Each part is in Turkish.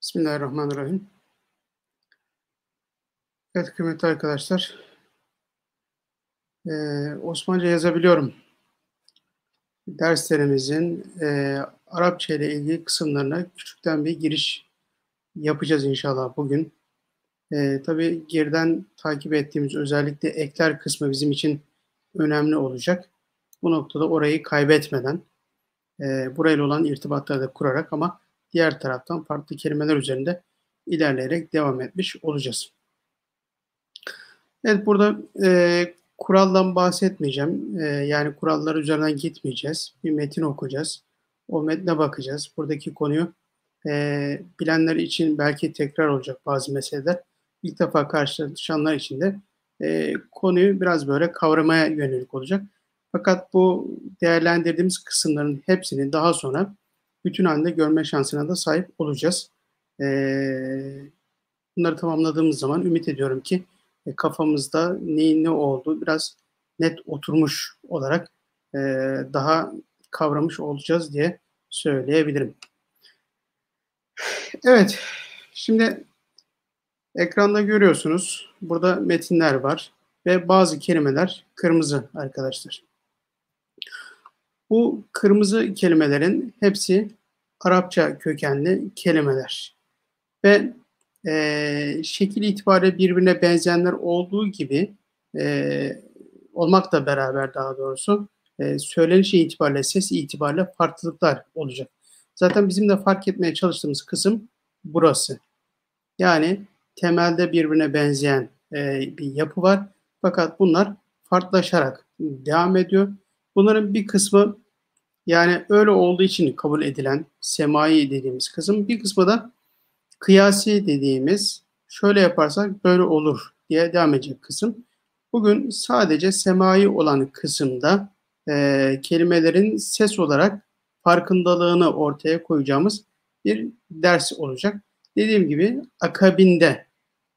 Bismillahirrahmanirrahim. Evet kıymetli arkadaşlar, Osmanlıca yazabiliyorum derslerimizin Arapça ile ilgili kısımlarına küçükten bir giriş yapacağız inşallah bugün. Tabii geriden takip ettiğimiz özellikle ekler kısmı bizim için önemli olacak. Bu noktada orayı kaybetmeden burayla olan irtibatları da kurarak ama diğer taraftan farklı kelimeler üzerinde ilerleyerek devam etmiş olacağız. Evet, burada, kuraldan bahsetmeyeceğim. Yani kurallar üzerinden gitmeyeceğiz. Bir metin okuyacağız. O metne bakacağız. Buradaki konuyu, bilenler için belki tekrar olacak bazı meseleler. İlk defa karşılaşanlar için de, konuyu biraz böyle kavramaya yönelik olacak. Fakat bu değerlendirdiğimiz kısımların hepsini daha sonra bütün hâlinde görme şansına da sahip olacağız. Bunları tamamladığımız zaman ümit ediyorum ki kafamızda neyin ne olduğu biraz net oturmuş olarak daha kavramış olacağız diye söyleyebilirim. Evet, şimdi ekranda görüyorsunuz. Burada metinler var ve bazı kelimeler kırmızı arkadaşlar. Bu kırmızı kelimelerin hepsi Arapça kökenli kelimeler ve şekil itibariyle birbirine benzeyenler olduğu gibi olmakla beraber daha doğrusu söyleniş itibariyle, ses itibariyle farklılıklar olacak. Zaten bizim de fark etmeye çalıştığımız kısım burası. Yani temelde birbirine benzeyen bir yapı var. Fakat bunlar farklılaşarak devam ediyor. Bunların bir kısmı yani öyle olduğu için kabul edilen semai dediğimiz kısım, bir kısmı da kıyasi dediğimiz şöyle yaparsak böyle olur diye devam edecek kısım. Bugün sadece semai olan kısımda kelimelerin ses olarak farkındalığını ortaya koyacağımız bir ders olacak. Dediğim gibi akabinde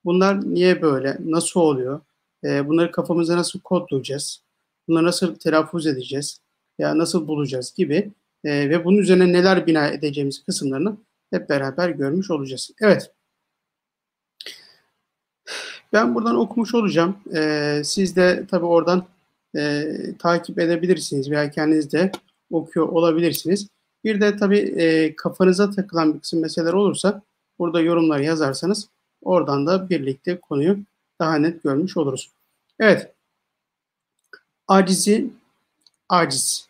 bunlar niye böyle, nasıl oluyor, bunları kafamıza nasıl kodlayacağız, bunları nasıl telaffuz edeceğiz veya nasıl bulacağız gibi ve bunun üzerine neler bina edeceğimiz kısımlarını hep beraber görmüş olacağız. Evet. Ben buradan okumuş olacağım. Siz de tabii oradan takip edebilirsiniz veya kendiniz de okuyor olabilirsiniz. Bir de tabii kafanıza takılan bir kısım meseleler olursa burada yorumlar yazarsanız oradan da birlikte konuyu daha net görmüş oluruz. Evet. Acizi, aciz.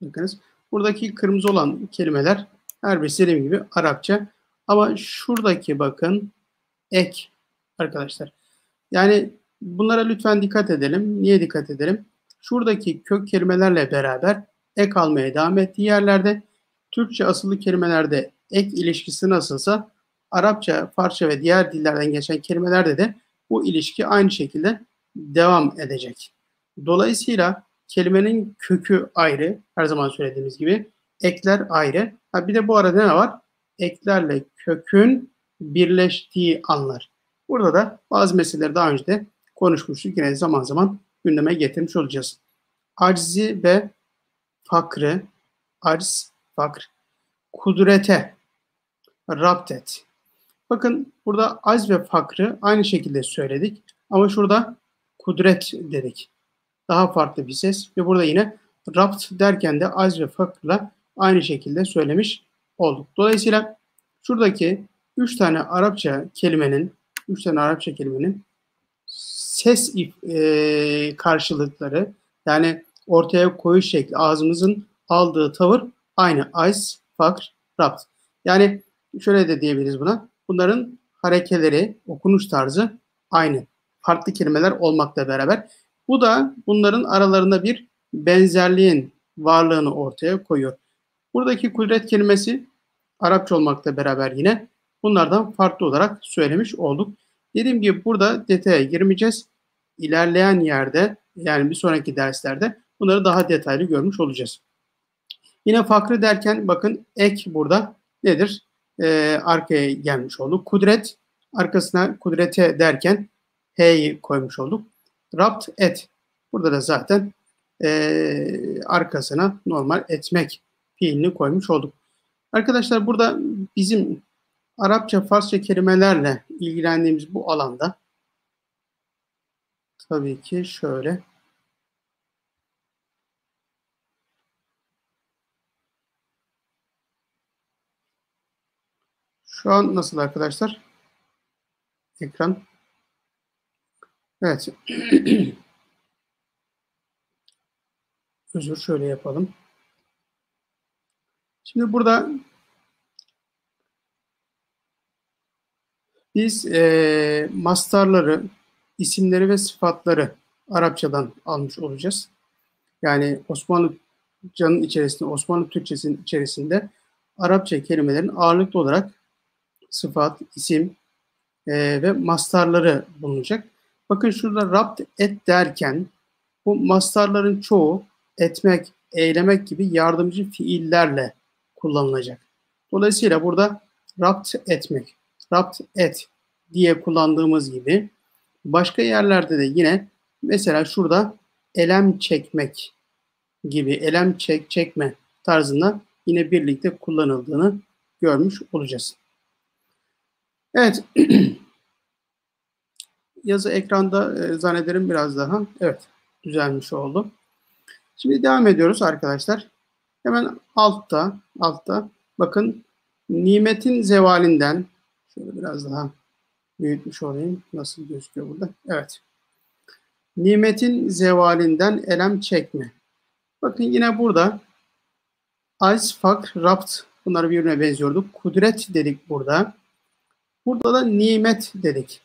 Bakınız. Buradaki kırmızı olan kelimeler her birisi dediğim gibi Arapça. Ama şuradaki bakın ek arkadaşlar. Yani bunlara lütfen dikkat edelim. Niye dikkat edelim? Şuradaki kök kelimelerle beraber ek almaya devam ettiği yerlerde Türkçe asıllı kelimelerde ek ilişkisi nasılsa Arapça, Farsça ve diğer dillerden geçen kelimelerde de bu ilişki aynı şekilde devam edecek. Dolayısıyla kelimenin kökü ayrı, her zaman söylediğimiz gibi ekler ayrı. Bir de bu arada ne var? Eklerle kökün birleştiği anlar. Burada da bazı meseleleri daha önce de konuşmuştuk. Yine zaman zaman gündeme getirmiş olacağız. Aczi ve fakrı, acz, fakr, kudrete, rapt et. Bakın burada acz ve fakrı aynı şekilde söyledik. Ama şurada kudret dedik. Daha farklı bir ses. Ve burada yine rapt derken de acz ve fakrla aynı şekilde söylemiş olduk. Dolayısıyla şuradaki 3 tane Arapça kelimenin ses karşılıkları yani ortaya koyuş şekli, ağzımızın aldığı tavır aynı. Aiz, fakr, rapt. Yani şöyle de diyebiliriz buna. Bunların harekeleri, okunuş tarzı aynı. Farklı kelimeler olmakla beraber. Bu da bunların aralarında bir benzerliğin varlığını ortaya koyuyor. Buradaki kudret kelimesi Arapça olmakla beraber yine bunlardan farklı olarak söylemiş olduk. Dediğim gibi burada detaya girmeyeceğiz. İlerleyen yerde yani bir sonraki derslerde bunları daha detaylı görmüş olacağız. Yine fakrı derken bakın ek burada nedir? Arkaya gelmiş olduk. Kudret arkasına kudrete derken H'yi koymuş olduk. Rapt et. Burada da zaten arkasına normal etmek fiilini koymuş olduk. Arkadaşlar burada bizim Arapça, Farsça kelimelerle ilgilendiğimiz bu alanda tabii ki şöyle. Şu an nasıl arkadaşlar? Ekran. Evet. Özür şöyle yapalım. Şimdi burada biz mastarları, isimleri ve sıfatları Arapçadan almış olacağız. Yani Osmanlıcanın içerisinde, Osmanlı Türkçesinin içerisinde Arapça kelimelerin ağırlıklı olarak sıfat, isim ve mastarları bulunacak. Bakın şurada rapt et derken bu mastarların çoğu etmek, eylemek gibi yardımcı fiillerle kullanılacak. Dolayısıyla burada rapt etmek, rapt et diye kullandığımız gibi başka yerlerde de yine mesela şurada elem çekmek gibi elem çekme tarzında yine birlikte kullanıldığını görmüş olacağız. Evet. Yazı ekranda zannederim biraz daha. Evet. Düzelmiş oldu. Şimdi devam ediyoruz arkadaşlar. Hemen altta bakın nimetin zevalinden şöyle biraz daha büyütmüş olayım. Nasıl gözüküyor burada? Evet. Nimetin zevalinden elem çekme. Bakın yine burada Ajz, fakr, rapt bunlar birbirine benziyordu. Kudret dedik burada. Burada da nimet dedik.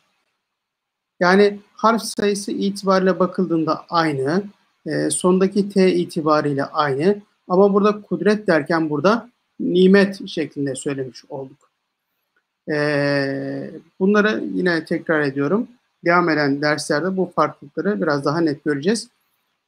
Yani harf sayısı itibariyle bakıldığında aynı. Sondaki T itibariyle aynı. Ama burada kudret derken burada nimet şeklinde söylemiş olduk. Bunları yine tekrar ediyorum. Devam eden derslerde bu farklılıkları biraz daha net göreceğiz.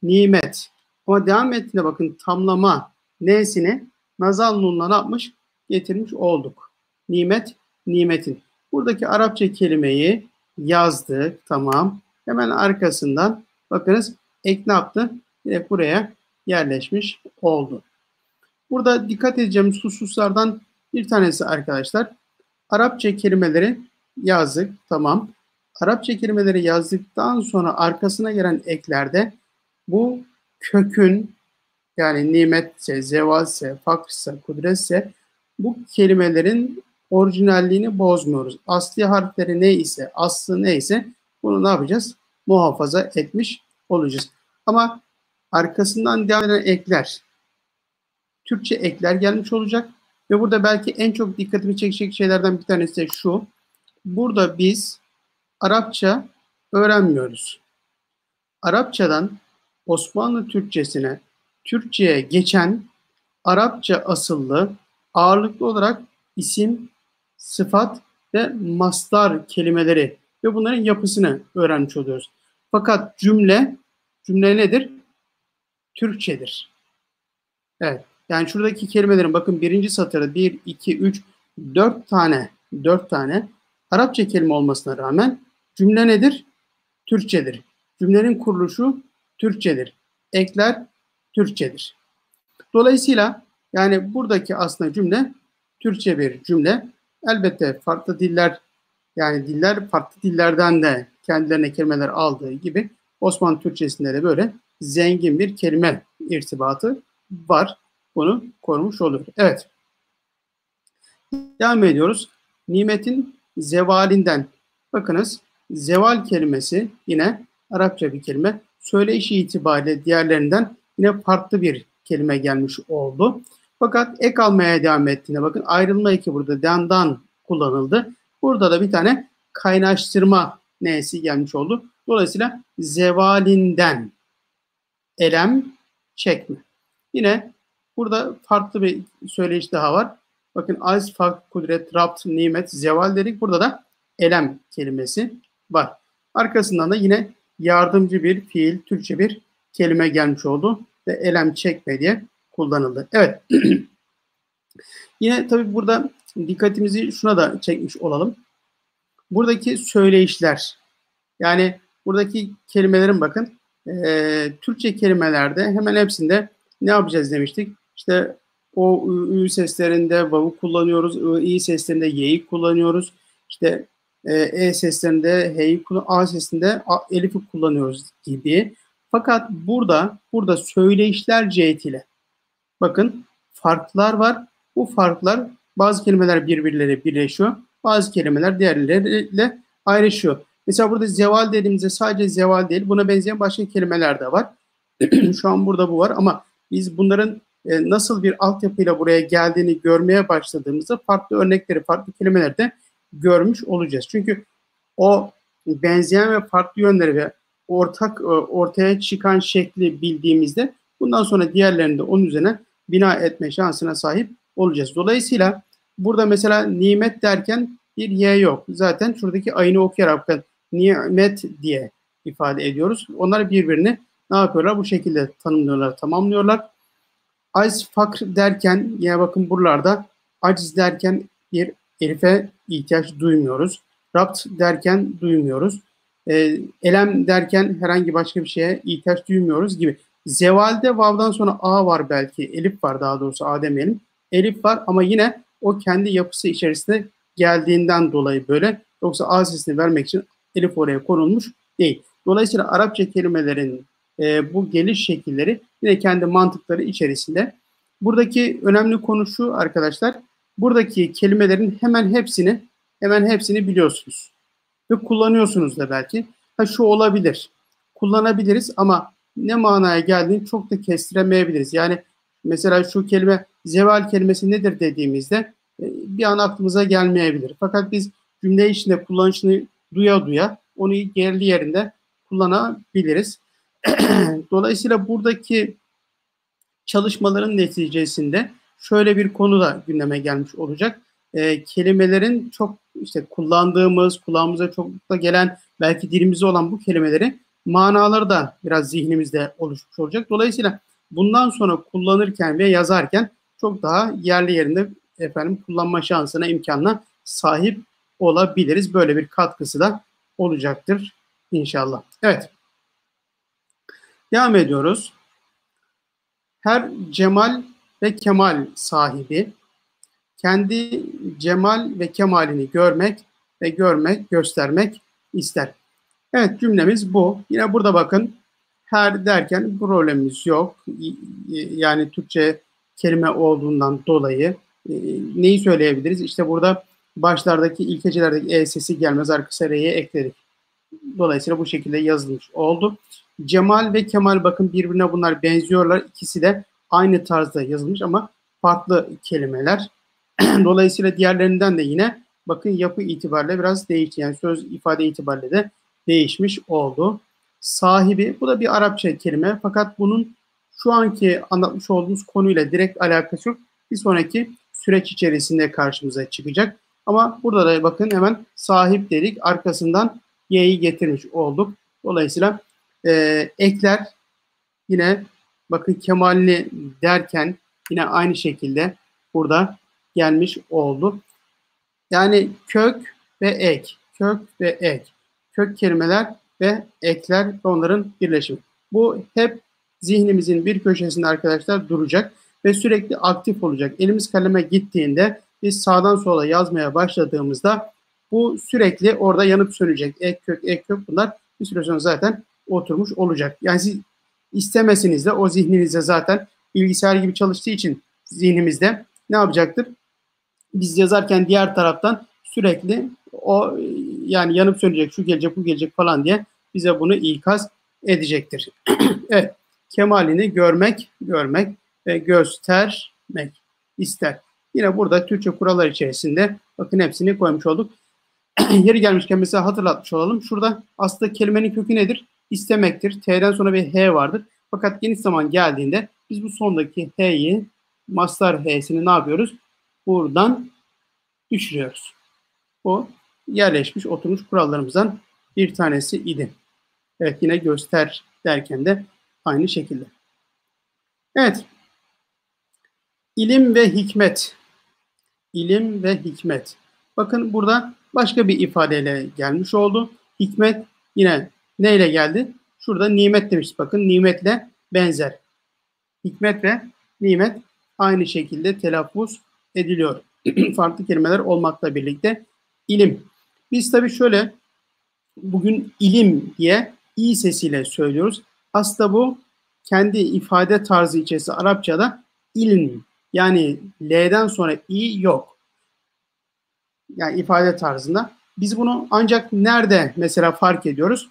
Nimet. Ama devam ettiğinde bakın tamlama n'sini nazal nunla ne yapmış? Getirmiş olduk. Nimet, nimetin. Buradaki Arapça kelimeyi yazdık. Tamam. Hemen arkasından bakınız ek ne yaptı? Direkt buraya yerleşmiş oldu. Burada dikkat edeceğimiz hususlardan bir tanesi arkadaşlar. Arapça kelimeleri yazdık. Tamam. Arapça kelimeleri yazdıktan sonra arkasına gelen eklerde bu kökün yani nimetse, zevalse, fakrse, kudretse bu kelimelerin orijinalliğini bozmuyoruz. Asli harfleri ne ise, aslı neyse bunu ne yapacağız? Muhafaza etmiş olacağız. Ama arkasından devam eden ekler, Türkçe ekler gelmiş olacak. Ve burada belki en çok dikkatimi çekecek şeylerden bir tanesi de şu. Burada biz Arapça öğrenmiyoruz. Arapçadan Osmanlı Türkçesine, Türkçe'ye geçen Arapça asıllı ağırlıklı olarak isim, sıfat ve mastar kelimeleri ve bunların yapısını öğrenmiş oluyoruz. Fakat cümle nedir? Türkçedir. Evet. Yani şuradaki kelimelerin bakın birinci satırda 1, 2, 3, 4 tane Arapça kelime olmasına rağmen cümle nedir? Türkçedir. Cümlenin kuruluşu Türkçedir. Ekler Türkçedir. Dolayısıyla yani buradaki aslında cümle Türkçe bir cümle. Elbette farklı diller yani diller farklı dillerden de kendilerine kelimeler aldığı gibi Osmanlı Türkçesinde de böyle zengin bir kelime irtibatı var. Bunu korumuş olur. Evet. Devam ediyoruz. Nimetin zevalinden. Bakınız zeval kelimesi yine Arapça bir kelime. Söyleyişi itibariyle diğerlerinden yine farklı bir kelime gelmiş oldu. Fakat ek almaya devam ettiğinde bakın ayrılma eki burada dandan kullanıldı. Burada da bir tane kaynaştırma n'si gelmiş oldu. Dolayısıyla zevalinden elem çekme. Yine burada farklı bir söyleyiş daha var. Bakın az, fark, kudret, rapt, nimet, zeval dedik. Burada da elem kelimesi var. Arkasından da yine yardımcı bir fiil, Türkçe bir kelime gelmiş oldu ve elem çekme diye kullanıldı. Evet. Yine tabii burada dikkatimizi şuna da çekmiş olalım. Buradaki söyleyişler, yani buradaki kelimelerin bakın Türkçe kelimelerde hemen hepsinde ne yapacağız demiştik? İşte O ü seslerinde vav'u kullanıyoruz. İ seslerinde y'yi kullanıyoruz. İşte seslerinde h'yi a sesinde elif'i kullanıyoruz gibi. Fakat burada söyleyişler cihetiyle bakın farklar var. Bu farklar bazı kelimeler birbirleriyle birleşiyor. Bazı kelimeler diğerleriyle ayrışıyor. Mesela burada zeval dediğimizde sadece zeval değil, buna benzeyen başka kelimeler de var. Şu an burada bu var ama biz bunların nasıl bir altyapıyla buraya geldiğini görmeye başladığımızda farklı örnekleri, farklı kelimeleri de görmüş olacağız. Çünkü o benzeyen ve farklı yönleri ve ortaya çıkan şekli bildiğimizde bundan sonra diğerlerini de onun üzerine bina etme şansına sahip olacağız. Dolayısıyla burada mesela nimet derken bir y yok. Zaten şuradaki ayını okuyarak bakın nimet diye ifade ediyoruz. Onlar birbirini ne yapıyorlar? Bu şekilde tanımlıyorlar, tamamlıyorlar. Aciz fakr derken yine bakın buralarda aciz derken bir elife ihtiyaç duymuyoruz. Rapt derken duymuyoruz. Elem derken herhangi başka bir şeye ihtiyaç duymuyoruz gibi. Zevalde vav'dan sonra a var belki. Elif var daha doğrusu a demeyelim. Elif var ama yine o kendi yapısı içerisinde geldiğinden dolayı böyle. Yoksa a sesini vermek için elif oraya konulmuş değil. Dolayısıyla Arapça kelimelerin bu geliş şekilleri yine kendi mantıkları içerisinde. Buradaki önemli konu şu arkadaşlar. Buradaki kelimelerin hemen hepsini biliyorsunuz. Ve kullanıyorsunuz da belki. Ha şu olabilir. Kullanabiliriz ama ne manaya geldiğini çok da kestiremeyebiliriz. Yani mesela şu kelime zeval kelimesi nedir dediğimizde bir an aklımıza gelmeyebilir. Fakat biz cümle içinde kullanışını duya duya onu yerli yerinde kullanabiliriz. Dolayısıyla buradaki çalışmaların neticesinde şöyle bir konu da gündeme gelmiş olacak. Kelimelerin çok işte kulağımıza çok da gelen belki dilimizde olan bu kelimeleri manaları da biraz zihnimizde oluşmuş olacak. Dolayısıyla bundan sonra kullanırken ve yazarken çok daha yerli yerinde kullanma şansına, imkanına sahip olabiliriz. Böyle bir katkısı da olacaktır inşallah. Evet. Devam ediyoruz. Her cemal ve kemal sahibi kendi cemal ve kemalini göstermek ister. Evet cümlemiz bu. Yine burada bakın her derken problemimiz yok. Yani Türkçe kelime olduğundan dolayı neyi söyleyebiliriz? İşte burada başlardaki ilk hecelerdeki e sesi gelmez arkasına r'ye ekledik. Dolayısıyla bu şekilde yazılmış oldu. Cemal ve Kemal bakın birbirine bunlar benziyorlar. İkisi de aynı tarzda yazılmış ama farklı kelimeler. Dolayısıyla diğerlerinden de yine bakın yapı itibariyle biraz değişti. Yani söz ifade itibariyle de değişmiş oldu. Sahibi bu da bir Arapça kelime fakat bunun şu anki anlatmış olduğumuz konuyla direkt alakası yok. Bir sonraki süreç içerisinde karşımıza çıkacak. Ama burada da bakın hemen sahip dedik. Arkasından y'yi getirmiş olduk. Dolayısıyla ekler yine bakın kemalini derken yine aynı şekilde burada gelmiş oldu. Yani kök ve ek, kök ve ek, kök kelimeler ve ekler ve onların birleşimi. Bu hep zihnimizin bir köşesinde arkadaşlar duracak ve sürekli aktif olacak. Elimiz kaleme gittiğinde biz sağdan sola yazmaya başladığımızda bu sürekli orada yanıp sönecek. Ek kök bunlar bir süre sonra zaten oturmuş olacak. Yani siz istemesiniz de o zihninizde zaten bilgisayar gibi çalıştığı için zihnimizde ne yapacaktır? Biz yazarken diğer taraftan sürekli o yani yanıp sönecek, şu gelecek, bu gelecek falan diye bize bunu ikaz edecektir. Evet, kemalini görmek ve göstermek ister. Yine burada Türkçe kurallar içerisinde bakın hepsini koymuş olduk. Yeri gelmişken mesela hatırlatmış olalım. Şurada aslında kelimenin kökü nedir? İstemektir. T'den sonra bir H vardır. Fakat geniş zaman geldiğinde biz bu sondaki H'yi, mastar H'sini ne yapıyoruz? Buradan düşürüyoruz. O yerleşmiş, oturmuş kurallarımızdan bir tanesi idi. Evet yine göster derken de aynı şekilde. Evet. İlim ve hikmet. İlim ve hikmet. Bakın burada başka bir ifadeyle gelmiş oldu. Hikmet yine neyle geldi? Şurada nimet demiştik bakın. Nimetle benzer. Hikmet ve nimet aynı şekilde telaffuz ediliyor. Farklı kelimeler olmakla birlikte ilim. Biz tabii şöyle bugün ilim diye i sesiyle söylüyoruz. Aslında bu kendi ifade tarzı içerisinde Arapçada ilm, yani L'den sonra i yok. Yani ifade tarzında. Biz bunu ancak nerede mesela fark ediyoruz?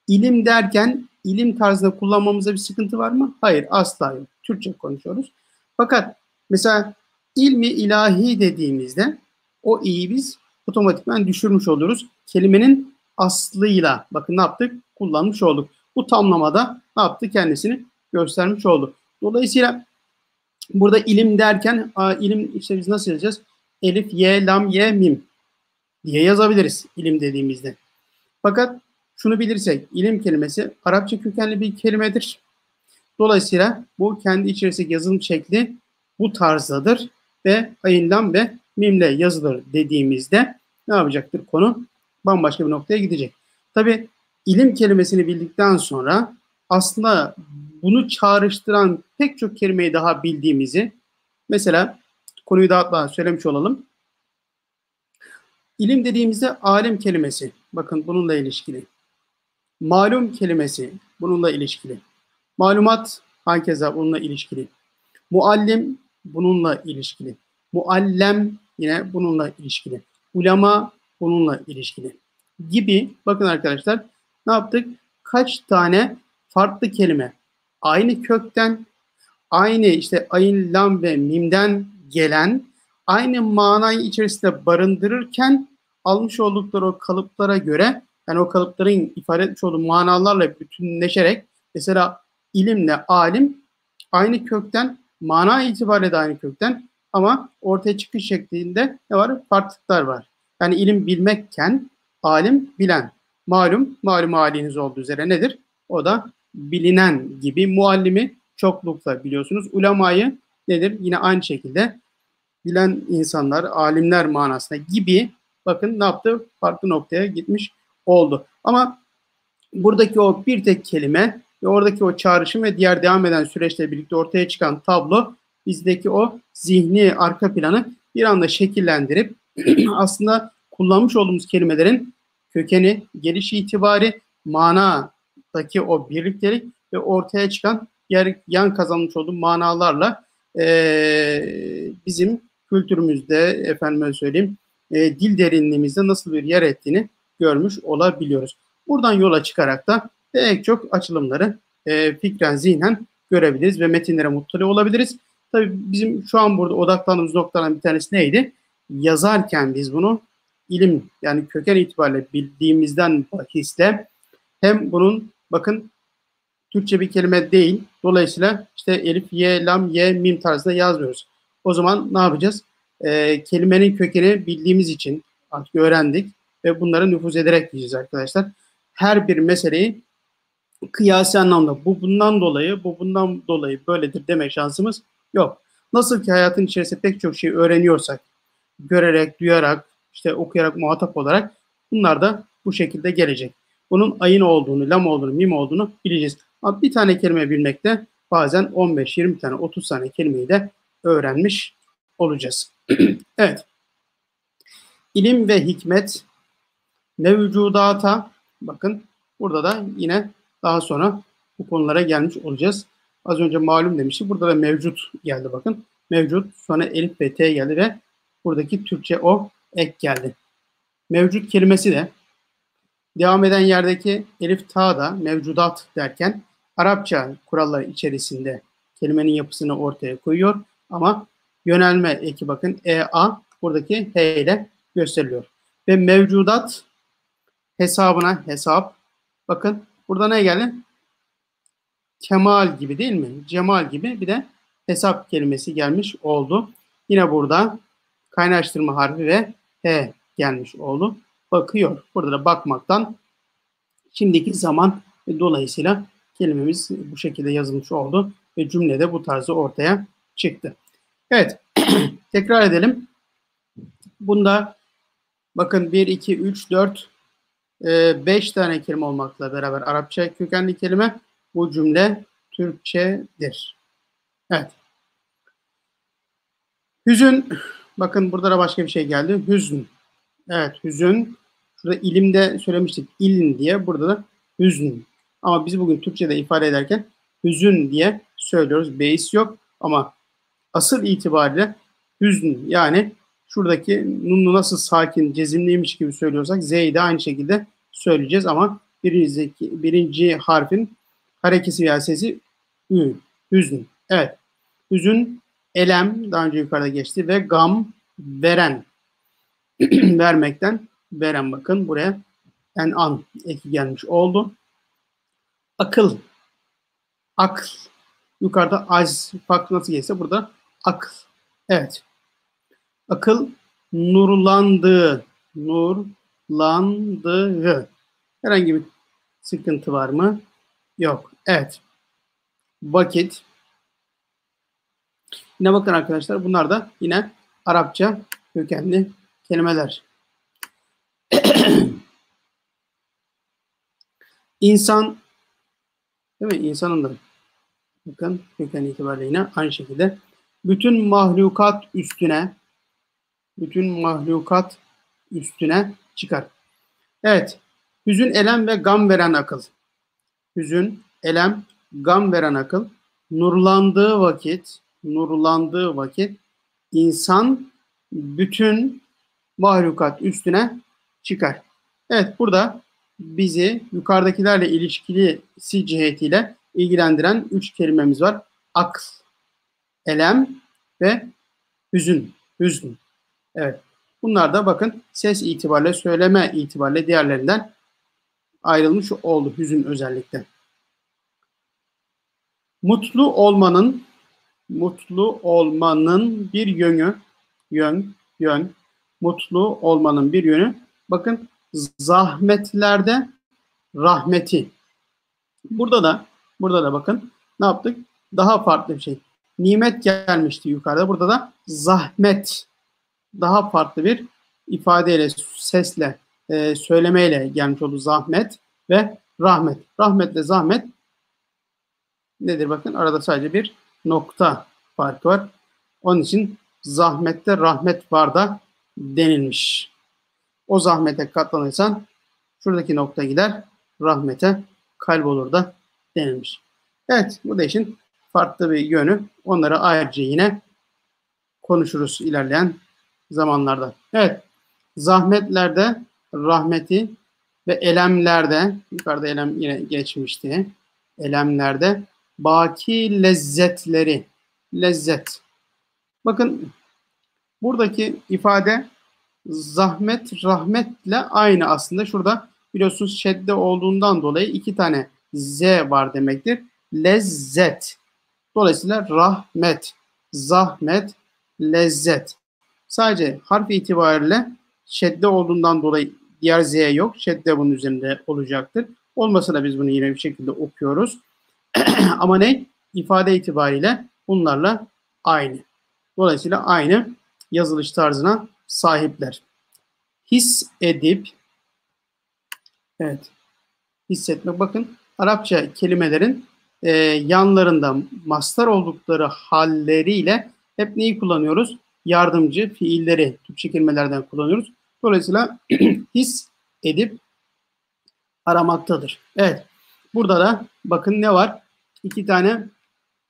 İlim derken ilim tarzında kullanmamızda bir sıkıntı var mı? Hayır, asla yok. Türkçe konuşuyoruz. Fakat mesela ilmi ilahi dediğimizde o i'yi biz otomatikman düşürmüş oluyoruz. Kelimenin aslıyla bakın ne yaptık? Kullanmış olduk. Bu tamlamada ne yaptı? Kendisini göstermiş oldu. Dolayısıyla burada ilim derken ilim işte biz nasıl yazacağız? Elif, ye, lam, ye, mim diye yazabiliriz ilim dediğimizde. Fakat şunu bilirsek, ilim kelimesi Arapça kökenli bir kelimedir. Dolayısıyla bu kendi içerisindeki yazılım şekli bu tarzdadır ve ayından ve mimle yazılır dediğimizde ne yapacaktır konu? Bambaşka bir noktaya gidecek. Tabi ilim kelimesini bildikten sonra aslında bunu çağrıştıran pek çok kelimeyi daha bildiğimizi, mesela konuyu daha söylemiş olalım. İlim dediğimizde alim kelimesi, bakın bununla ilişkili. Malum kelimesi bununla ilişkili. Malumat hakeza bununla ilişkili. Muallim bununla ilişkili. Muallem yine bununla ilişkili. Ulema bununla ilişkili. Gibi bakın arkadaşlar ne yaptık? Kaç tane farklı kelime aynı kökten, aynı işte ayn, lam ve mimden gelen, aynı manayı içerisinde barındırırken almış oldukları o kalıplara göre, yani o kalıpların ifade etmiş olduğu manalarla bütünleşerek, mesela ilimle alim aynı kökten, mana itibariyle de aynı kökten ama ortaya çıkış şeklinde ne var? Farklılıklar var. Yani ilim bilmekken alim bilen. Malum haliniz olduğu üzere nedir? O da bilinen gibi. Muallimi çoklukla biliyorsunuz. Ulemayı nedir? Yine aynı şekilde bilen insanlar, alimler manasına gibi, bakın ne yaptı? Farklı noktaya gitmiş oldu. Ama buradaki o bir tek kelime ve oradaki o çağrışım ve diğer devam eden süreçle birlikte ortaya çıkan tablo bizdeki o zihni arka planı bir anda şekillendirip aslında kullanmış olduğumuz kelimelerin kökeni, geliş itibari, manadaki o birliktelik ve ortaya çıkan yan kazanmış olduğu manalarla bizim kültürümüzde, efendime söyleyeyim, dil derinliğimizde nasıl bir yer ettiğini görmüş olabiliyoruz. Buradan yola çıkarak da pek çok açılımları fikren, zihnen görebiliriz ve metinlere muttali olabiliriz. Tabii bizim şu an burada odaklandığımız noktalardan bir tanesi neydi? Yazarken biz bunu ilim, yani köken itibariyle bildiğimizden bahisle hem bunun bakın Türkçe bir kelime değil. Dolayısıyla işte elif, ye, lam, ye, mim tarzında yazmıyoruz. O zaman ne yapacağız? Kelimenin kökeni bildiğimiz için artık öğrendik ve bunları nüfuz ederek diyeceğiz arkadaşlar. Her bir meseleyi kıyasi anlamda bu bundan dolayı, bu bundan dolayı böyledir demek şansımız yok. Nasıl ki hayatın içerisinde pek çok şey öğreniyorsak, görerek, duyarak, işte okuyarak, muhatap olarak bunlar da bu şekilde gelecek. Bunun ayın olduğunu, lam olduğunu, mim olduğunu bileceğiz. Ama bir tane kelime bilmekte bazen 15-20 tane, 30 tane kelimeyi de öğrenmiş olacağız. Evet. İlim ve hikmet mevcudata, bakın burada da yine daha sonra bu konulara gelmiş olacağız. Az önce malum demiştik. Burada da mevcut geldi bakın. Mevcut, sonra elif ve t geldi ve buradaki Türkçe o ek geldi. Mevcut kelimesi de devam eden yerdeki elif ta da mevcudat derken Arapça kuralları içerisinde kelimenin yapısını ortaya koyuyor. Ama yönelme eki bakın e-a buradaki h ile gösteriliyor. Ve mevcudat hesabına hesap. Bakın burada ne geldi? Kemal gibi değil mi? Cemal gibi bir de hesap kelimesi gelmiş oldu. Yine burada kaynaştırma harfi ve he gelmiş oldu. Bakıyor. Burada da bakmaktan şimdiki zaman dolayısıyla kelimemiz bu şekilde yazılmış oldu ve cümlede bu tarzı ortaya çıktı. Evet. Tekrar edelim. Bunda bakın 1, 2, 3, 4, 5 tane kelime olmakla beraber Arapça kökenli kelime, bu cümle Türkçedir. Evet. Hüzün. Bakın burada da başka bir şey geldi. Hüzün. Evet, hüzün. Şurada ilimde söylemiştik ilin diye. Burada da hüzün. Ama biz bugün Türkçe'de ifade ederken hüzün diye söylüyoruz. Beis yok ama asıl itibariyle hüzün, yani şuradaki nunu nasıl sakin, cezimliymiş gibi söylüyorsak z'yi de aynı şekilde söyleyeceğiz ama birinci harfin harekesi veya sesi ü. Hüzün. Evet. Hüzün, elem daha önce yukarıda geçti ve gam, veren. Vermekten veren, bakın buraya en an eki gelmiş oldu. Akıl. Akl. Yukarıda az farklı nasıl geçse burada akıl. Evet. Akıl, nurlandığı. Nurlandığı. Herhangi bir sıkıntı var mı? Yok. Evet. Vakit. Yine bakın arkadaşlar, bunlar da yine Arapça kökenli kelimeler. İnsan, değil mi? İnsanın da bakın köken itibariyle yine aynı şekilde bütün mahlukat üstüne çıkar. Evet. Hüzün, elem ve gam veren akıl. Hüzün, elem, gam veren akıl. Nurlandığı vakit insan bütün mahlukat üstüne çıkar. Evet, burada bizi yukarıdakilerle ilişkisi cihetiyle ilgilendiren 3 kelimemiz var. Akl, elem ve hüzün. Hüzün. Evet. Bunlar da bakın ses itibariyle, söyleme itibariyle diğerlerinden ayrılmış oldu, hüzün özellikle. Mutlu olmanın bir yön, mutlu olmanın bir yönü. Bakın zahmetlerde rahmeti. Burada da bakın ne yaptık? Daha farklı bir şey. Nimet gelmişti yukarıda. Burada da zahmet. Daha farklı bir ifadeyle, sesle, söylemeyle gelmiş oldu zahmet ve rahmet. Rahmetle zahmet nedir? Bakın arada sadece bir nokta farkı var. Onun için zahmette rahmet var da denilmiş. O zahmete katlanırsan şuradaki nokta gider, rahmete kaybolur da denilmiş. Evet, bu da işin farklı bir yönü. Onları ayrıca yine konuşuruz ilerleyen zamanlarda. Evet, zahmetlerde rahmeti ve elemlerde, yukarıda elem yine geçmişti, elemlerde baki lezzetleri, lezzet. Bakın buradaki ifade zahmet, rahmetle aynı aslında. Şurada biliyorsunuz şedde olduğundan dolayı 2 tane z var demektir. Lezzet. Dolayısıyla rahmet, zahmet, lezzet. Sadece harf itibariyle şedde olduğundan dolayı diğer z yok. Şedde bunun üzerinde olacaktır. Olmasa da biz bunu yine bir şekilde okuyoruz. Ama ne? İfade itibariyle bunlarla aynı. Dolayısıyla aynı yazılış tarzına sahipler. His edip, evet, hissetmek. Bakın Arapça kelimelerin yanlarında mastar oldukları halleriyle hep neyi kullanıyoruz? Yardımcı fiilleri Türkçe kelimelerden kullanıyoruz. Dolayısıyla his edip aramaktadır. Evet. Burada da bakın ne var? 2 tane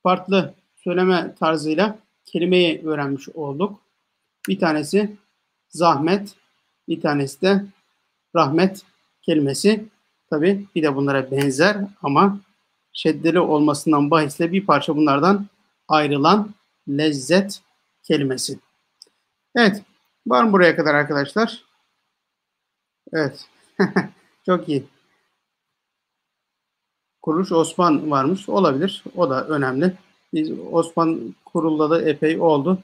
farklı söyleme tarzıyla kelimeyi öğrenmiş olduk. Bir tanesi zahmet, bir tanesi de rahmet kelimesi. Tabi bir de bunlara benzer ama şeddeli olmasından bahisle bir parça bunlardan ayrılan lezzet kelimesi. Evet. Var mı buraya kadar arkadaşlar? Evet. Çok iyi. Kuruluş Osman varmış. Olabilir. O da önemli. Biz Osman kurulladı epey oldu.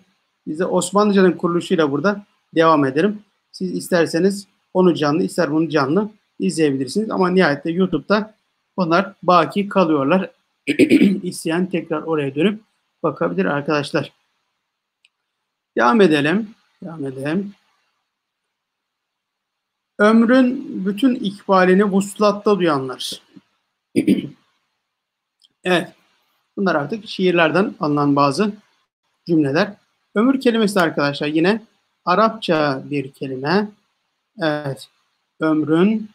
Biz de Osmanlıca'nın kuruluşuyla burada devam edelim. Siz isterseniz onu canlı, ister bunu canlı izleyebilirsiniz. Ama nihayetinde YouTube'da bunlar baki kalıyorlar. İsteyen tekrar oraya dönüp bakabilir arkadaşlar. Devam edelim. Ömrün bütün ikbalini vuslatta duyanlar. Evet. Bunlar artık şiirlerden alınan bazı cümleler. Ömür kelimesi de arkadaşlar yine Arapça bir kelime. Evet. Ömrün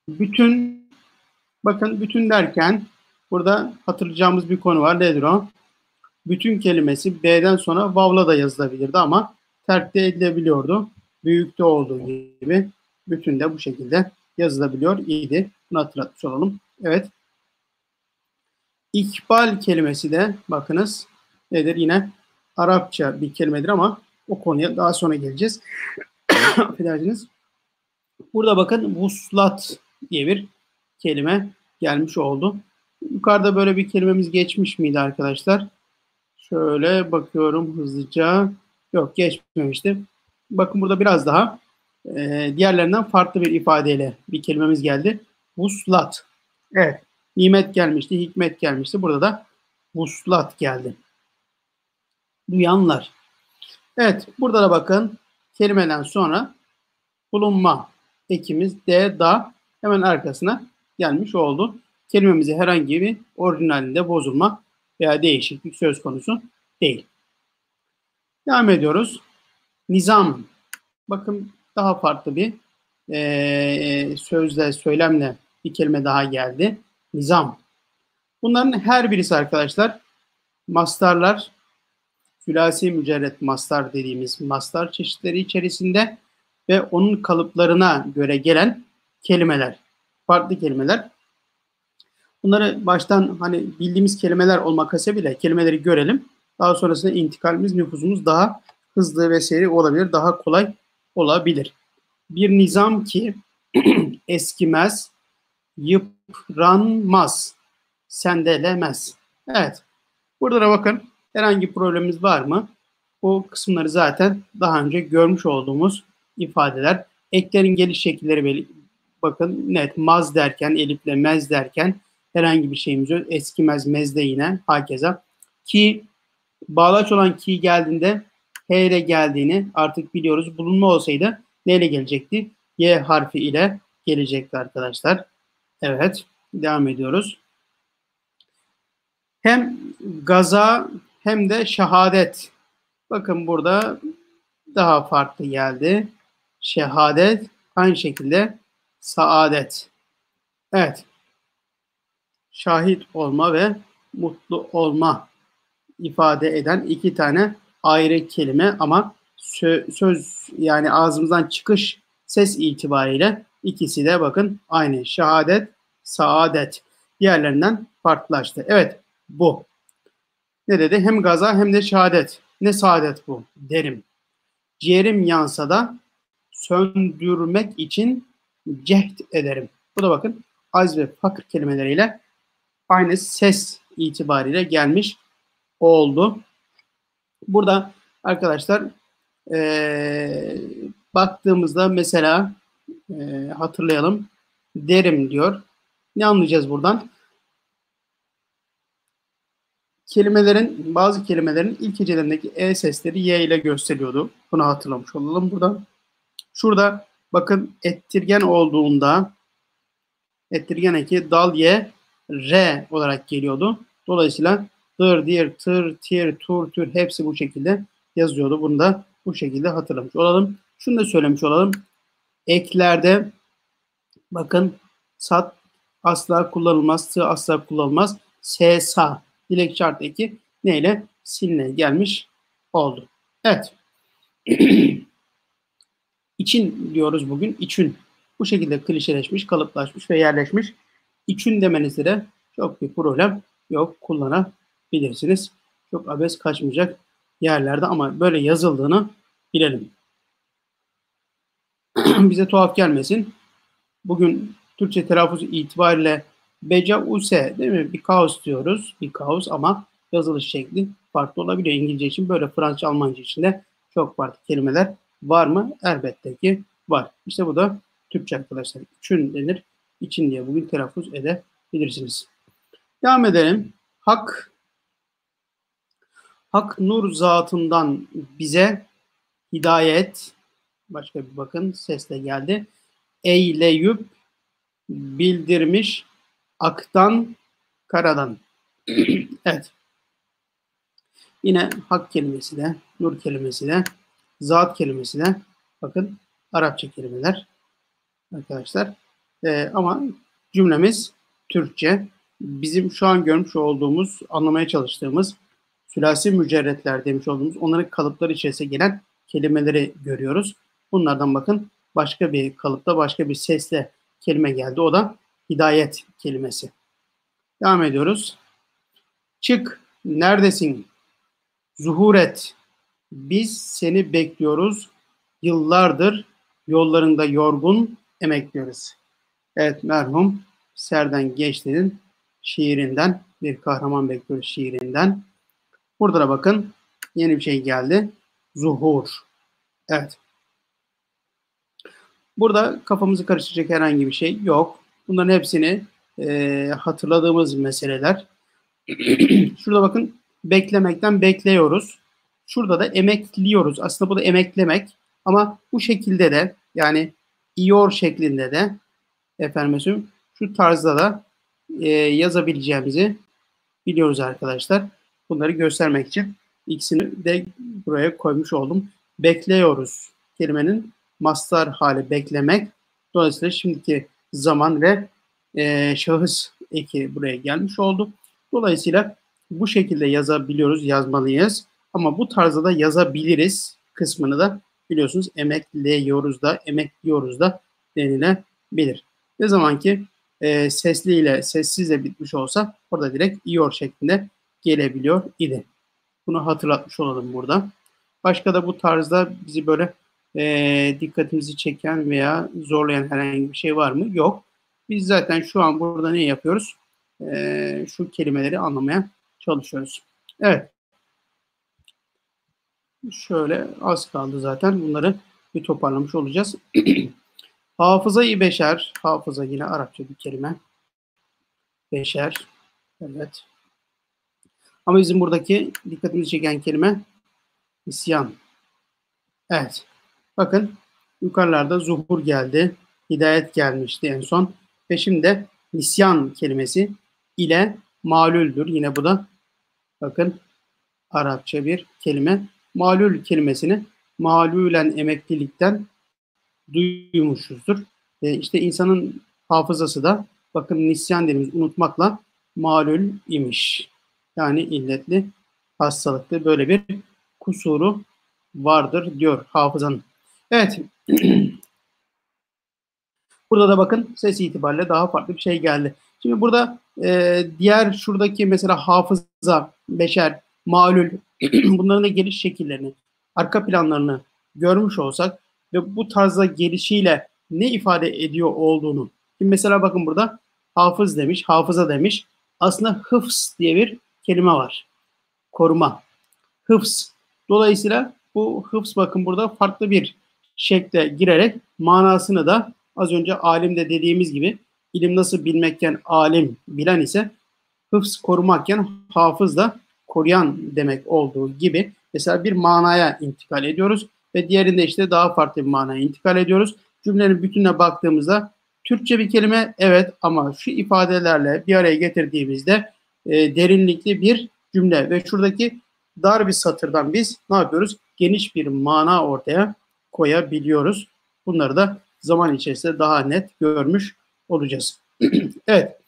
bütün, bakın bütün derken burada hatırlayacağımız bir konu var. Nedir o? Bütün kelimesi B'den sonra vav'la da yazılabilirdi ama terk de edilebiliyordu. Büyükte olduğu gibi bütün de bu şekilde yazılabiliyor idi. Bunu hatırlatmış olalım. Evet. İkbal kelimesi de bakınız nedir? Yine Arapça bir kelimedir ama o konuya daha sonra geleceğiz. Affedersiniz. Burada bakın vuslat diye bir kelime gelmiş oldu. Yukarıda böyle bir kelimemiz geçmiş miydi arkadaşlar? Şöyle bakıyorum hızlıca. Yok, geçmemişti. Bakın burada biraz daha diğerlerinden farklı bir ifadeyle bir kelimemiz geldi. Vuslat. Evet. Nimet gelmişti, hikmet gelmişti. Burada da vuslat geldi. Duyanlar. Evet, burada da bakın kelimeden sonra bulunma ekimiz D, da hemen arkasına gelmiş oldu. Kelimemize herhangi bir orijinalinde bozulma veya değişiklik söz konusu değil. Devam ediyoruz. Nizam. Bakın daha farklı bir sözle, söylemle bir kelime daha geldi. Nizam. Bunların her birisi arkadaşlar mastarlar, sülasi mücerret mastar dediğimiz mastar çeşitleri içerisinde ve onun kalıplarına göre gelen kelimeler, farklı kelimeler. Bunları baştan hani bildiğimiz kelimeler olmak hasebiyle kelimeleri görelim. Daha sonrasında intikalimiz, nüfuzumuz daha hızlı ve seri olabilir, daha kolay olabilir. Bir nizam ki eskimez, yıpranmaz, sendelemez. Evet. Burada da bakın herhangi bir problemimiz var mı? Bu kısımları zaten daha önce görmüş olduğumuz ifadeler. Eklerin geliş şekilleri bakın net. Maz derken, elifle mez derken herhangi bir şeyimiz yok. Eskimez, mezde yine hakeza. Ki bağlaç olan ki geldiğinde H ile geldiğini artık biliyoruz. Bulunma olsaydı neyle gelecekti? Y harfi ile gelecekti arkadaşlar. Evet. Devam ediyoruz. Hem gaza hem de şehadet. Bakın burada daha farklı geldi. Şehadet, aynı şekilde saadet. Evet. Şahit olma ve mutlu olma ifade eden iki tane ayrı kelime ama söz yani ağzımızdan çıkış ses itibariyle ikisi de bakın aynı. Şehadet, saadet. Diğerlerinden farklılaştı. Evet, bu. Ne dedi? Hem gaza hem de şehadet. Ne saadet bu derim. Ciğerim yansa da söndürmek için cehd ederim. Bu da bakın az ve fakir kelimeleriyle aynı ses itibariyle gelmiş oldu. Burada arkadaşlar baktığımızda mesela hatırlayalım. Derim diyor. Ne anlayacağız buradan? Bazı kelimelerin ilk hecelerindeki e sesleri y ile gösteriyordu. Bunu hatırlamış olalım buradan. Şurada bakın ettirgen olduğunda ettirgen eki dal y r olarak geliyordu. Dolayısıyla dır, dir, tır, tir, tur, tür hepsi bu şekilde yazıyordu. Bunu da bu şekilde hatırlamış olalım. Şunu da söylemiş olalım. Eklerde bakın sat asla kullanılmaz, tı asla kullanılmaz. S, sa dilek şart eki neyle? Sinle gelmiş oldu. Evet. İçin diyoruz bugün. İçün. Bu şekilde klişeleşmiş, kalıplaşmış ve yerleşmiş. İçün demenizde de çok bir problem yok. Kullanabilirsiniz. Çok abes kaçmayacak yerlerde ama böyle yazıldığını bilelim. Bize tuhaf gelmesin. Bugün Türkçe telaffuz itibariyle because değil mi? Bir kaos diyoruz. Bir kaos ama yazılış şekli farklı olabiliyor. İngilizce için böyle, Fransızca, Almanca için de çok farklı kelimeler var mı? Elbette ki var. İşte bu da Türkçe arkadaşlar. İçin denir. İçin diye bugün telaffuz edebilirsiniz. Devam edelim. Hak nur zatından bize hidayet, başka bir bakın sesle geldi. Eyleyüp bildirmiş aktan karadan. Evet. Yine hak kelimesi de, nur kelimesi de, zat kelimesi de bakın Arapça kelimeler arkadaşlar. Ama cümlemiz Türkçe. Bizim şu an görmüş olduğumuz, anlamaya çalıştığımız sülasi mücerretler demiş olduğumuz onların kalıpları içerisine gelen kelimeleri görüyoruz. Bunlardan bakın başka bir kalıpta, başka bir sesle kelime geldi. O da hidayet kelimesi. Devam ediyoruz. Çık, neredesin? Zuhur et. Biz seni bekliyoruz. Yıllardır yollarında yorgun emekliyoruz. Evet, merhum Serden Geçti'nin şiirinden bir kahraman bekliyoruz şiirinden. Burada da bakın yeni bir şey geldi. Zuhur. Evet. Burada kafamızı karıştıracak herhangi bir şey yok. Bunların hepsini hatırladığımız meseleler. Şurada bakın beklemekten bekliyoruz. Şurada da emekliyoruz. Aslında bu da emeklemek ama bu şekilde de yani iyor şeklinde de efendim şu tarzda da yazabileceğimizi biliyoruz arkadaşlar. Bunları göstermek için ikisini de buraya koymuş oldum. Bekliyoruz kelimenin mastar hali beklemek. Dolayısıyla şimdiki zaman ve şahıs eki buraya gelmiş oldu. Dolayısıyla bu şekilde yazabiliyoruz, yazmalıyız. Ama bu tarzda da yazabiliriz kısmını da biliyorsunuz emekliyoruz da, emekliyoruz da denilebilir. Ne zaman ki sesli ile sessizle bitmiş olsa orada direkt iyor şeklinde gelebiliyor idi. Bunu hatırlatmış olalım burada. Başka da bu tarzda bizi böyle dikkatimizi çeken veya zorlayan herhangi bir şey var mı? Yok. Biz zaten şu an burada ne yapıyoruz? Şu kelimeleri anlamaya çalışıyoruz. Evet. Şöyle az kaldı zaten. Bunları bir toparlamış olacağız. Hafıza-i beşer. Hafıza yine Arapça bir kelime. Beşer. Evet. Ama bizim buradaki dikkatimizi çeken kelime isyan. Evet. Bakın yukarılarda zuhur geldi. Hidayet gelmişti en son. Ve şimdi de nisyan kelimesi ile malüldür. Yine bu da bakın Arapça bir kelime. Malül kelimesini malülen emeklilikten duymuşuzdur. İşte insanın hafızası da bakın nisyan dediğimiz unutmakla malül imiş. Yani illetli, hastalıklı böyle bir kusuru vardır diyor hafızanın. Evet. Burada da bakın ses itibariyle daha farklı bir şey geldi. Şimdi burada diğer şuradaki mesela hafıza, beşer, malul bunların da geliş şekillerini, arka planlarını görmüş olsak ve bu tarzda gelişiyle ne ifade ediyor olduğunu. Şimdi mesela bakın burada hafız demiş, hafıza demiş. Aslında hıfz diye bir kelime var. Koruma. Hıfz. Dolayısıyla bu hıfz bakın burada farklı bir şekle girerek manasını da az önce alimde dediğimiz gibi ilim nasıl bilmekken alim bilen ise hıfz korumakken hafız da koruyan demek olduğu gibi mesela bir manaya intikal ediyoruz ve diğerinde işte daha farklı bir manaya intikal ediyoruz. Cümlenin bütününe baktığımızda Türkçe bir kelime evet ama şu ifadelerle bir araya getirdiğimizde derinlikli bir cümle ve şuradaki dar bir satırdan biz ne yapıyoruz? Geniş bir mana ortaya koyabiliyoruz. Bunları da zaman içerisinde daha net görmüş olacağız. Evet.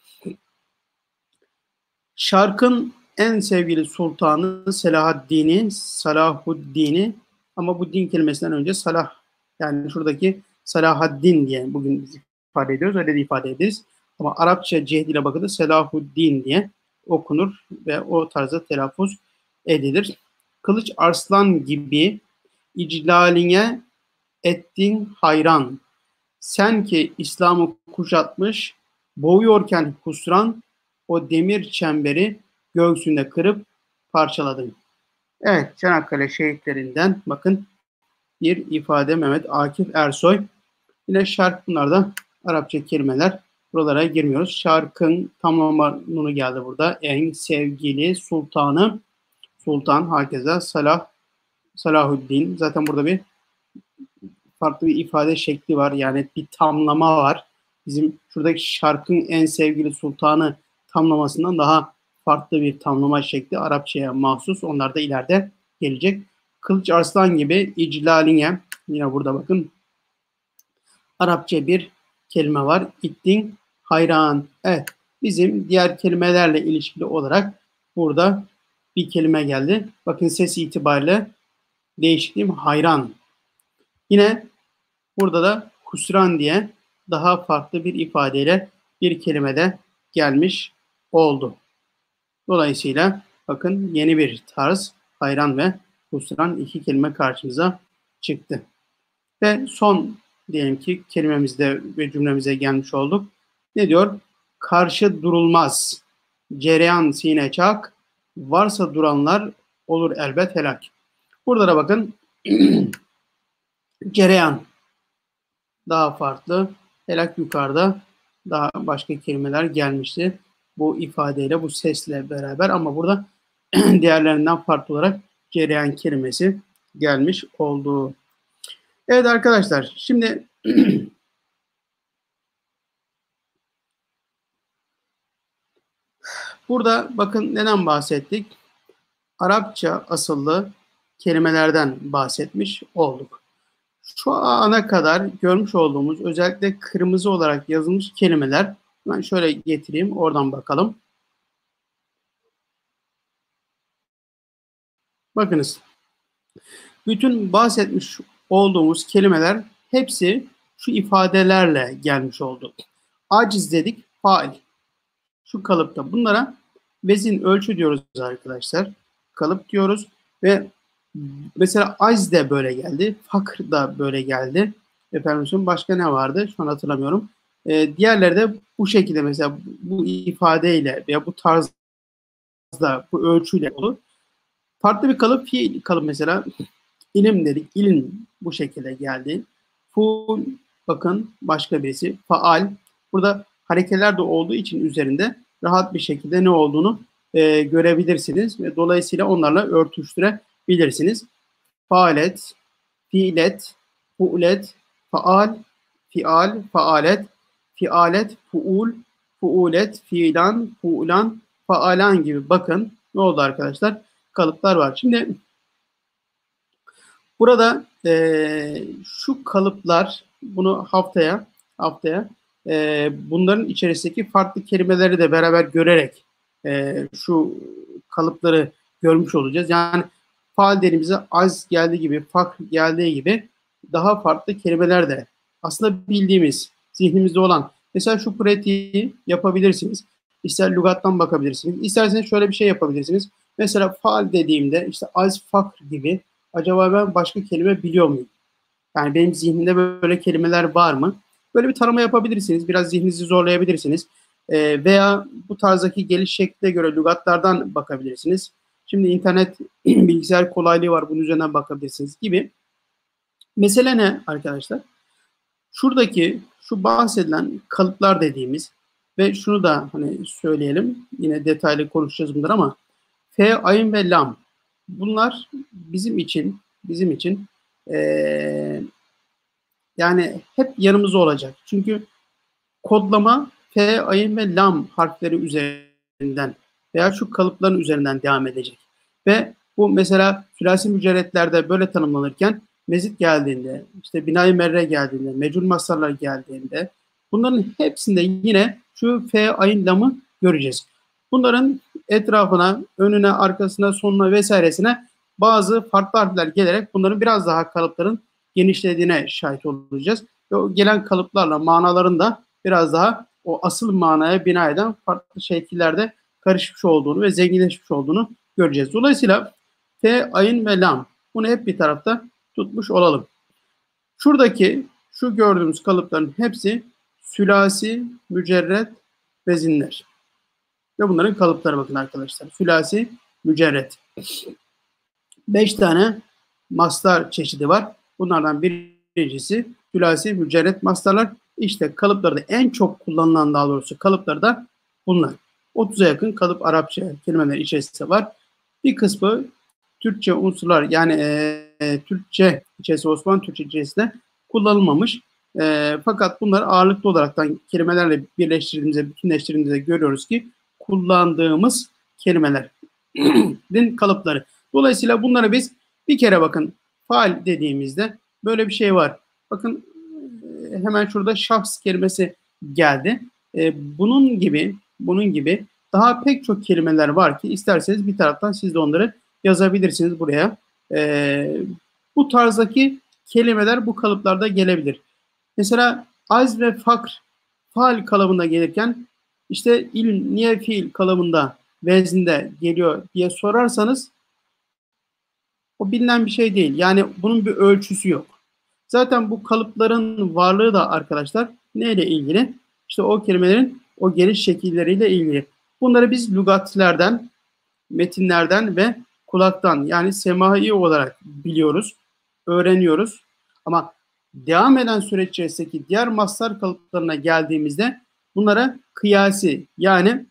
Şarkın en sevgili sultanı Salahuddin'i ama bu din kelimesinden önce Salah yani şuradaki Salahaddin diye bugün biz ifade ediyoruz. Öyle de ifade ederiz. Ama Arapça cehdiyle bakıldı Salahuddin diye okunur ve o tarzda telaffuz edilir. Kılıç arslan gibi iclaline ettin hayran. Sen ki İslam'ı kuşatmış, boğuyorken husran, o demir çemberi göğsünde kırıp parçaladın. Evet, Çanakkale şehitlerinden bakın bir ifade Mehmet Akif Ersoy. Yine şark bunlar da Arapça kelimeler. Buralara girmiyoruz. Şarkın tamamını geldi burada. En sevgili sultanı, sultan herkese Salahuddin. Zaten burada bir farklı bir ifade şekli var. Yani bir tamlama var. Bizim şuradaki şarkın en sevgili sultanı tamlamasından daha farklı bir tamlama şekli Arapçaya mahsus. Onlar da ileride gelecek. Kılıç Arslan gibi iclaliye, yine burada bakın Arapça bir kelime var. İttin hayran. Evet, bizim diğer kelimelerle ilişkili olarak burada bir kelime geldi. Bakın ses itibariyle değişikliğim hayran. Yine burada da husran diye daha farklı bir ifadeyle bir kelime de gelmiş oldu. Dolayısıyla bakın yeni bir tarz hayran ve husran iki kelime karşımıza çıktı. Ve son diyelim ki kelimemizde ve cümlemize gelmiş olduk. Ne diyor? Karşı durulmaz. Cereyan sine çak. Varsa duranlar olur elbet helak. Burada da bakın cereyan daha farklı. Helak yukarıda daha başka kelimeler gelmişti. Bu ifadeyle, bu sesle beraber ama burada diğerlerinden farklı olarak cereyan kelimesi gelmiş oldu. Evet arkadaşlar, şimdi burada bakın neden bahsettik? Arapça asıllı kelimelerden bahsetmiş olduk. Şu ana kadar görmüş olduğumuz özellikle kırmızı olarak yazılmış kelimeler, ben şöyle getireyim oradan bakalım. Bakınız, bütün bahsetmiş olduğumuz kelimeler hepsi şu ifadelerle gelmiş oldu. Aciz dedik, fail. Şu kalıpta. Bunlara vezin, ölçü diyoruz arkadaşlar. Kalıp diyoruz ve mesela aciz de böyle geldi. Fakr da böyle geldi. Efendim başka ne vardı? Şu an hatırlamıyorum. Diğerleri de bu şekilde mesela bu ifadeyle veya bu tarzda, bu ölçüyle olur. Farklı bir kalıp, fiil kalıp mesela ilim dedik. İlim bu şekilde geldi. Ful bakın başka birisi. Faal. Burada harekeler de olduğu için üzerinde rahat bir şekilde ne olduğunu görebilirsiniz ve dolayısıyla onlarla örtüştürebilirsiniz. Faalet, fiilet, fuulet, faal, fial, faalet, fialet, fuul, fuulet, fiilan, fuulan, faalan gibi bakın ne oldu arkadaşlar? Kalıplar var. Şimdi burada şu kalıplar, bunu haftaya bunların içerisindeki farklı kelimeleri de beraber görerek şu kalıpları görmüş olacağız. Yani faal dediğimizde az geldiği gibi, fakr geldiği gibi daha farklı kelimeler de aslında bildiğimiz, zihnimizde olan. Mesela şu pratiği yapabilirsiniz. İster lügattan bakabilirsiniz. İsterseniz şöyle bir şey yapabilirsiniz. Mesela faal dediğimde işte az, fakr gibi acaba ben başka kelime biliyor muyum? Yani benim zihnimde böyle kelimeler var mı? Böyle bir tarama yapabilirsiniz. Biraz zihninizi zorlayabilirsiniz. Veya bu tarzdaki geliş şekline göre lügatlardan bakabilirsiniz. Şimdi internet bilgisayar kolaylığı var. Bunun üzerinden bakabilirsiniz gibi. Mesele ne arkadaşlar? Şuradaki şu bahsedilen kalıplar dediğimiz ve şunu da hani söyleyelim. Yine detaylı konuşacağız bunları ama F, ayın ve lam. Bunlar bizim için yani hep yanımızda olacak. Çünkü kodlama F, ayın ve lam harfleri üzerinden veya şu kalıpların üzerinden devam edecek. Ve bu mesela sülasi mücerretlerde böyle tanımlanırken mezit geldiğinde, işte binayı merre geldiğinde, mecul masarlar geldiğinde bunların hepsinde yine şu F, ayın, lamı göreceğiz. Bunların etrafına, önüne, arkasına, sonuna vesairesine bazı farklı harfler gelerek bunların biraz daha kalıpların genişlediğine şahit olacağız. Ve o gelen kalıplarla manaların da biraz daha o asıl manaya bina eden farklı şekillerde karışmış olduğunu ve zenginleşmiş olduğunu göreceğiz. Dolayısıyla T, ayın ve lam bunu hep bir tarafta tutmuş olalım. Şuradaki şu gördüğümüz kalıpların hepsi sülasi, mücerret, vezinler. Ve bunların kalıpları bakın arkadaşlar. Sülasi, mücerret. 5 tane mastar çeşidi var. Bunlardan birincisi sülasi, mücerret mastarlar. İşte kalıpları da en çok kullanılan daha doğrusu kalıpları da bunlar. 30'a yakın kalıp Arapça kelimeler içerisinde var. Bir kısmı Türkçe unsurlar yani Türkçe içerisinde Osmanlı Türkçe içerisinde kullanılmamış. Fakat bunlar ağırlıklı olaraktan kelimelerle birleştirdiğimizde, bütünleştirdiğimizde görüyoruz ki kullandığımız kelimelerin kalıpları. Dolayısıyla bunları biz bir kere bakın faal dediğimizde böyle bir şey var. Bakın hemen şurada şahs kelimesi geldi. Bunun gibi daha pek çok kelimeler var ki isterseniz bir taraftan siz de onları yazabilirsiniz buraya. Bu tarzdaki kelimeler bu kalıplarda gelebilir. Mesela az ve fakr faal kalıbında gelirken işte ilm niye fiil kalıbında vezinde geliyor diye sorarsanız o bilinen bir şey değil. Yani bunun bir ölçüsü yok. Zaten bu kalıpların varlığı da arkadaşlar neyle ilgili? İşte o kelimelerin o geliş şekilleriyle ilgili. Bunları biz lügatlerden, metinlerden ve kulaktan yani semai olarak biliyoruz, öğreniyoruz. Ama devam eden süreç içerisindeki diğer mastar kalıplarına geldiğimizde bunlara kıyasi yani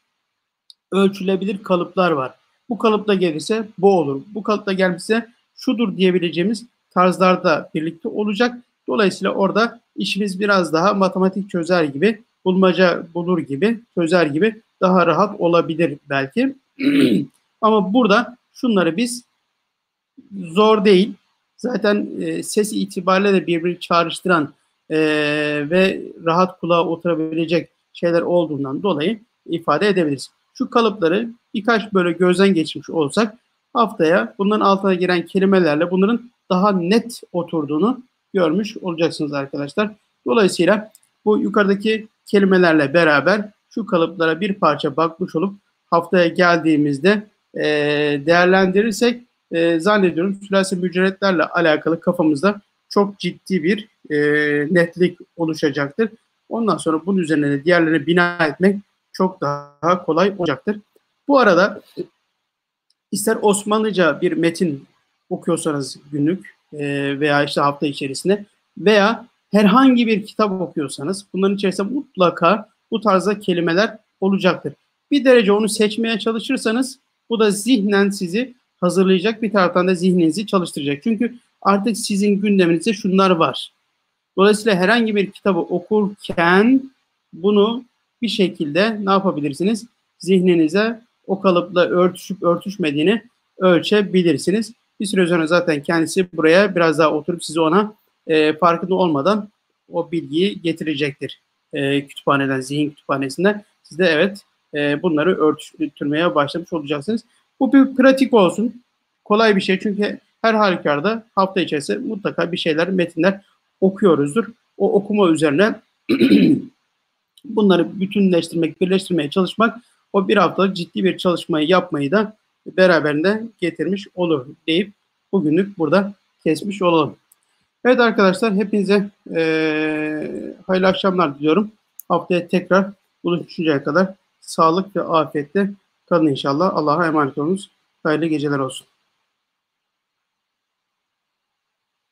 ölçülebilir kalıplar var. Bu kalıpta gelirse bu olur. Bu kalıpta gelmişse şudur diyebileceğimiz tarzlarda birlikte olacak. Dolayısıyla orada işimiz biraz daha matematik çözer gibi, bulmaca bulur gibi, çözer gibi daha rahat olabilir belki. Ama burada şunları biz zor değil. Zaten ses itibariyle de birbirini çağrıştıran ve rahat kulağa oturabilecek şeyler olduğundan dolayı ifade edebiliriz. Şu kalıpları birkaç böyle gözden geçmiş olsak haftaya bunların altına giren kelimelerle bunların daha net oturduğunu görmüş olacaksınız arkadaşlar. Dolayısıyla bu yukarıdaki kelimelerle beraber şu kalıplara bir parça bakmış olup haftaya geldiğimizde değerlendirirsek zannediyorum sülasi mücerretlerle alakalı kafamızda çok ciddi bir netlik oluşacaktır. Ondan sonra bunun üzerine de diğerlerine bina etmek çok daha kolay olacaktır. Bu arada ister Osmanlıca bir metin okuyorsanız günlük veya işte hafta içerisinde veya herhangi bir kitap okuyorsanız bunların içerisinde mutlaka bu tarzda kelimeler olacaktır. Bir derece onu seçmeye çalışırsanız bu da zihnen sizi hazırlayacak, bir taraftan da zihninizi çalıştıracak. Çünkü artık sizin gündeminizde şunlar var. Dolayısıyla herhangi bir kitabı okurken bunu bir şekilde ne yapabilirsiniz? Zihninize o kalıpla örtüşüp örtüşmediğini ölçebilirsiniz. Bir süre sonra zaten kendisi buraya biraz daha oturup size ona farkında olmadan o bilgiyi getirecektir. Kütüphaneden, zihin kütüphanesinden. Siz de evet bunları örtüştürmeye başlamış olacaksınız. Bu bir pratik olsun. Kolay bir şey çünkü her halükarda hafta içerisinde mutlaka bir şeyler, metinler okuyoruzdur. O okuma üzerine bunları bütünleştirmek, birleştirmeye çalışmak o bir haftalık ciddi bir çalışmayı yapmayı da beraberinde getirmiş olur deyip bugünlük burada kesmiş olalım. Evet arkadaşlar hepinize hayırlı akşamlar diliyorum. Haftaya tekrar buluşuncaya kadar sağlık ve afiyetle kalın inşallah. Allah'a emanet olunuz. Hayırlı geceler olsun.